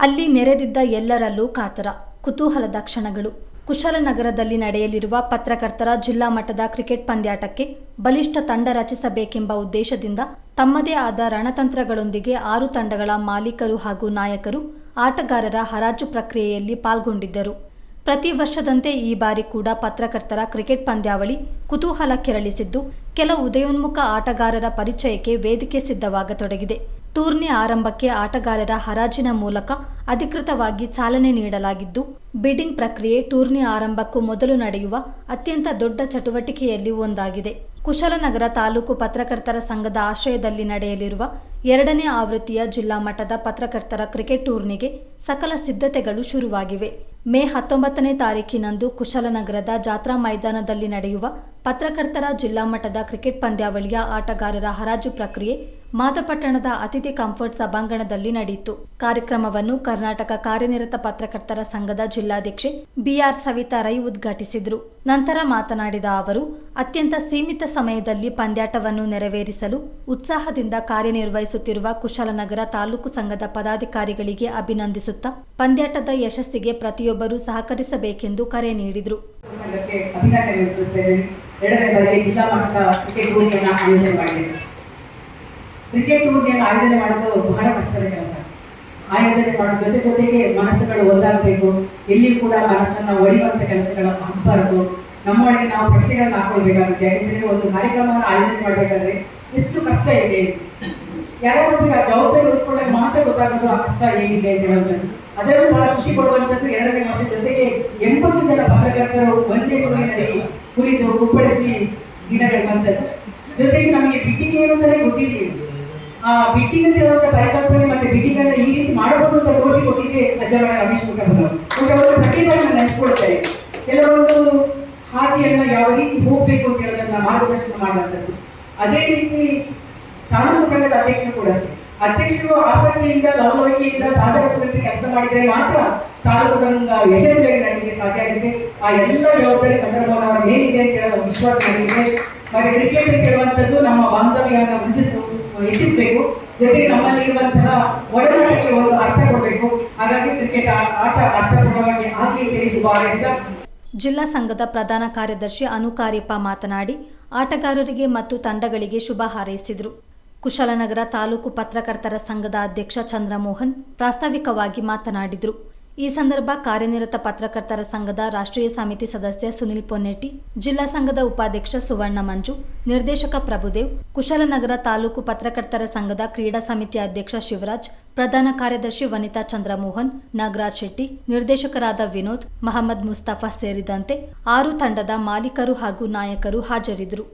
ಅಲ್ಲಿ ನೆರೆದಿದ್ದ ಎಲ್ಲರಲ್ಲೂ ಕಾತರ, ಕುತೂಹಲದ ಕ್ಷಣಗಳು. ಕುಶಾಲನಗರದಲ್ಲಿ ನಡೆಯಲಿರುವ ಪತ್ರಕರ್ತರ ಜಿಲ್ಲಾ ಮಟ್ಟದ ಕ್ರಿಕೆಟ್ ಪಂದ್ಯಾಟಕ್ಕೆ ಬಲಿಷ್ಠ ತಂಡ ರಚಿಸಬೇಕೆಂಬ ಉದ್ದೇಶದಿಂದ ತಮ್ಮದೇ ಆದ ರಣತಂತ್ರಗಳೊಂದಿಗೆ 6 ತಂಡಗಳ ಮಾಲೀಕರು ಹಾಗೂ ನಾಯಕರು ಆಟಗಾರರ ಹರಾಜು ಪ್ರಕ್ರಿಯೆಯಲ್ಲಿ ಪಾಲ್ಗೊಂಡಿದ್ದರು. ಪ್ರತಿ ವರ್ಷದಂತೆ ಈ ಬಾರಿ ಕೂಡ ಪತ್ರಕರ್ತರ ಕ್ರಿಕೆಟ್ ಪಂದ್ಯಾವಳಿ ಕುತೂಹಲ ಕೆರಳಿಸಿದ್ದು, ಕೆಲ ಉದಯೋನ್ಮುಖ ಆಟಗಾರರ ಪರಿಚಯಕ್ಕೆ ವೇದಿಕೆ ಸಿದ್ಧವಾಗತೊಡಗಿದೆ. ಟೂರ್ನಿ ಆರಂಭಕ್ಕೆ ಆಟಗಾರರ ಹರಾಜಿನ ಮೂಲಕ ಅಧಿಕೃತವಾಗಿ ಚಾಲನೆ ನೀಡಲಾಗಿದ್ದು, ಬಿಡ್ಡಿಂಗ್ ಪ್ರಕ್ರಿಯೆ ಟೂರ್ನಿ ಆರಂಭಕ್ಕೂ ಮೊದಲು ನಡೆಯುವ ಅತ್ಯಂತ ದೊಡ್ಡ ಚಟುವಟಿಕೆಯಲ್ಲಿ ಒಂದಾಗಿದೆ. ಕುಶಾಲನಗರ ತಾಲೂಕು ಪತ್ರಕರ್ತರ ಸಂಘದ ಆಶ್ರಯದಲ್ಲಿ ನಡೆಯಲಿರುವ 2ನೇ ಆವೃತ್ತಿಯ ಜಿಲ್ಲಾ ಮಟ್ಟದ ಪತ್ರಕರ್ತರ ಕ್ರಿಕೆಟ್ ಟೂರ್ನಿಗೆ ಸಕಲ ಸಿದ್ಧತೆಗಳು ಶುರುವಾಗಿವೆ. ಮೇ 19ನೇ ತಾರೀಖಿನಂದು ಕುಶಾಲನಗರದ ಜಾತ್ರಾ ಮೈದಾನದಲ್ಲಿ ನಡೆಯುವ ಪತ್ರಕರ್ತರ ಜಿಲ್ಲಾ ಮಟ್ಟದ ಕ್ರಿಕೆಟ್ ಪಂದ್ಯಾವಳಿಯ ಆಟಗಾರರ ಹರಾಜು ಪ್ರಕ್ರಿಯೆ ಮಾದಪಟ್ಟಣದ ಅತಿಥಿ ಕಂಫರ್ಟ್ ಸಭಾಂಗಣದಲ್ಲಿ ನಡೆಯಿತು. ಕಾರ್ಯಕ್ರಮವನ್ನು ಕರ್ನಾಟಕ ಕಾರ್ಯನಿರತ ಪತ್ರಕರ್ತರ ಸಂಘದ ಜಿಲ್ಲಾಧ್ಯಕ್ಷೆ ಬಿಆರ್ ಸವಿತಾ ರೈ ಉದ್ಘಾಟಿಸಿದರು. ನಂತರ ಮಾತನಾಡಿದ ಅವರು, ಅತ್ಯಂತ ಸೀಮಿತ ಸಮಯದಲ್ಲಿ ಪಂದ್ಯಾಟವನ್ನು ನೆರವೇರಿಸಲು ಉತ್ಸಾಹದಿಂದ ಕಾರ್ಯನಿರ್ವಹಿಸುತ್ತಿರುವ ಕುಶಾಲನಗರ ತಾಲೂಕು ಸಂಘದ ಪದಾಧಿಕಾರಿಗಳಿಗೆ ಅಭಿನಂದಿಸುತ್ತಾ ಪಂದ್ಯಾಟದ ಯಶಸ್ಸಿಗೆ ಪ್ರತಿಯೊಬ್ಬರೂ ಸಹಕರಿಸಬೇಕೆಂದು ಕರೆ ನೀಡಿದರು. ಕ್ರಿಕೆಟ್ ಟೂರ್ನಿಯನ್ನು ಆಯೋಜನೆ ಮಾಡೋದು ಬಹಳ ಕಷ್ಟದ ಕೆಲಸ. ಆಯೋಜನೆ ಮಾಡೋ ಜೊತೆಗೆ ಮನಸ್ಸುಗಳು ಒಂದಾಗಬೇಕು. ಎಲ್ಲಿಯೂ ಕೂಡ ಮನಸ್ಸನ್ನು ಒಡೆಯುವಂಥ ಕೆಲಸಗಳು ಆಗಬಾರ್ದು. ನಮ್ಮೊಳಗೆ ನಾವು ಪ್ರಶ್ನೆಗಳನ್ನು ಹಾಕೊಳ್ಬೇಕಾಗುತ್ತೆ. ಯಾಕೆಂದರೆ ಒಂದು ಕಾರ್ಯಕ್ರಮವನ್ನು ಆಯೋಜನೆ ಮಾಡಬೇಕಾದ್ರೆ ಎಷ್ಟು ಕಷ್ಟ ಇದೆ, ಯಾರೊಬ್ಬರಿಗೆ ಆ ಜವಾಬ್ದಾರಿ ವಹಿಸ್ಕೊಂಡಾಗ ಮಾತ್ರ ಗೊತ್ತಾಗೋದು ಆ ಕಷ್ಟ ಏನಿದೆ ಅಂತ ಹೇಳೋದು. ಅದರಲ್ಲೂ ಬಹಳ ಖುಷಿ ಪಡುವಂಥದ್ದು 2ನೇ ವರ್ಷ ಜೊತೆಗೆ 80 ಜನ ಪತ್ರಕರ್ತರು ಒಂದೇ ಸೂರಿನಲ್ಲಿ ಕುಳಿತು ಕುಪ್ಪಳಿಸಿ ದಿನಗಳಿರುವಂಥದ್ದು. ಜೊತೆಗೆ ನಮಗೆ ಬಿಟ್ಟಿಂಗ್ ಏನು ಅಂತಲೇ ಗೊತ್ತಿರಲಿಲ್ಲ. ಆ ಬಿಟ್ಟಿಂಗ್ ಅಂತ ಹೇಳುವಂಥ ಪರಿಕಲ್ಪನೆ ಮತ್ತು ಬಿಟ್ಟಿಂಗ್ ಅನ್ನು ಈ ರೀತಿ ಮಾಡಬಹುದು ಅಂತ ತೋರಿಸಿಕೊಟ್ಟಿದ್ದೆ ಅಜ್ಜಮಣ ರಮೇಶ್ ಮುಖಂಡರು. ಅವರು ಪ್ರತಿಭೆಯನ್ನು ನೆನೆಸ್ಕೊಳ್ತಾರೆ. ಕೆಲವೊಂದು ಹಾದಿಯನ್ನು ಯಾವ ರೀತಿ ಹೋಗಬೇಕು ಅಂತ ಹೇಳೋದನ್ನ ಮಾರ್ಗದರ್ಶನ ಮಾಡುವಂಥದ್ದು. ಅದೇ ರೀತಿ ತಾಲೂಕು ಸಂಘದ ಅಧ್ಯಕ್ಷರು ಕೂಡ ಅಷ್ಟೇ. ಅಧ್ಯಕ್ಷರು ಆಸಕ್ತಿಯಿಂದ ಲವಲವಿಕೆಯಿಂದ ಪಾದರಸದಲ್ಲಿ ಕೆಲಸ ಮಾಡಿದರೆ ಮಾತ್ರ ತಾಲೂಕು ಸಂಘ ಯಶಸ್ವಿಯಾಗಿ ನಡೆಯಲಿಕ್ಕೆ ಸಾಧ್ಯ ಆಗುತ್ತೆ. ಆ ಎಲ್ಲ ಜವಾಬ್ದಾರಿ ಚಂದ್ರಮೋಹನ್ ಅವರ ಮೇಲಿದೆ ಅಂತ ಹೇಳೋ ವಿಶ್ವಾಸ ನನಗಿದೆ. ಮತ್ತೆ ಕ್ರಿಕೆಟ್ ಅಂತ ಹೇಳುವಂಥದ್ದು ನಮ್ಮ ಬಾಂಧವ್ಯವನ್ನು ಹೆಚ್ಚಿಸಬೇಕು. ಜೊತೆಗೆ ನಮ್ಮಲ್ಲಿ ಇರುವಂತಹ ಒಡನಾಟಕ್ಕೆ ಒಂದು ಅರ್ಥ ಕೊಡಬೇಕು. ಹಾಗಾಗಿ ಕ್ರಿಕೆಟ್ ಆಟ ಅರ್ಥಪೂರ್ಣವಾಗಿ ಆಗಲಿ ಅಂತ ಶುಭ ಹಾರೈಸಿದ ಜಿಲ್ಲಾ ಸಂಘದ ಪ್ರಧಾನ ಕಾರ್ಯದರ್ಶಿ ಅನುಕಾರ್ಯಪ್ಪ ಮಾತನಾಡಿ ಆಟಗಾರರಿಗೆ ಮತ್ತು ತಂಡಗಳಿಗೆ ಶುಭ ಹಾರೈಸಿದರು. ಕುಶಾಲನಗರ ತಾಲೂಕು ಪತ್ರಕರ್ತರ ಸಂಘದ ಅಧ್ಯಕ್ಷ ಚಂದ್ರಮೋಹನ್ ಪ್ರಾಸ್ತಾವಿಕವಾಗಿ ಮಾತನಾಡಿದರು. ಈ ಸಂದರ್ಭ ಕಾರ್ಯನಿರತ ಪತ್ರಕರ್ತರ ಸಂಘದ ರಾಷ್ಟ್ರೀಯ ಸಮಿತಿ ಸದಸ್ಯ ಸುನಿಲ್ ಪೊನ್ನೆಟ್ಟಿ, ಜಿಲ್ಲಾ ಸಂಘದ ಉಪಾಧ್ಯಕ್ಷ ಸುವರ್ಣ ಮಂಜು, ನಿರ್ದೇಶಕ ಪ್ರಭುದೇವ್, ಕುಶಾಲನಗರ ತಾಲೂಕು ಪತ್ರಕರ್ತರ ಸಂಘದ ಕ್ರೀಡಾ ಸಮಿತಿ ಅಧ್ಯಕ್ಷ ಶಿವರಾಜ್, ಪ್ರಧಾನ ಕಾರ್ಯದರ್ಶಿ ವನಿತಾ ಚಂದ್ರಮೋಹನ್, ನಾಗರಾಜ್ ಶೆಟ್ಟಿ, ನಿರ್ದೇಶಕರಾದ ವಿನೋದ್, ಮಹಮ್ಮದ್ ಮುಸ್ತಫಾ ಸೇರಿದಂತೆ 6 ತಂಡದ ಮಾಲೀಕರು ಹಾಗೂ ನಾಯಕರು ಹಾಜರಿದ್ದರು.